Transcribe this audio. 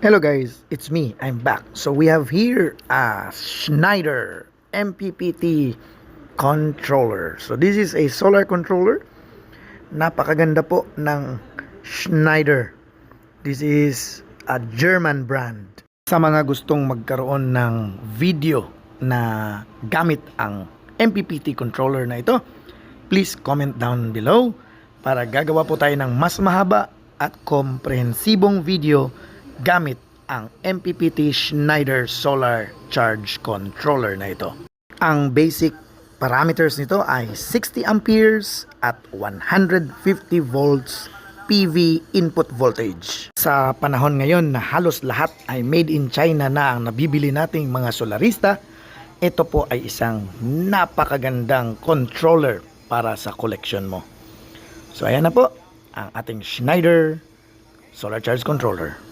Hello guys, it's me. I'm back. So we have here a Schneider MPPT controller. So this is a solar controller. Napakaganda po ng Schneider. This is a German brand. Sa mga gustong magkaroon ng video na gamit ang MPPT controller na ito, please comment down below para gagawa po tayo ng mas mahaba at komprehensibong video gamit ang MPPT Schneider Solar Charge Controller na ito. Ang basic parameters nito ay 60 amperes at 150 volts PV input voltage. Sa panahon ngayon na halos lahat ay made in China na ang nabibili nating mga solarista, ito po ay isang napakagandang controller para sa collection mo. So ayan na po ang ating Schneider Solar Charge Controller.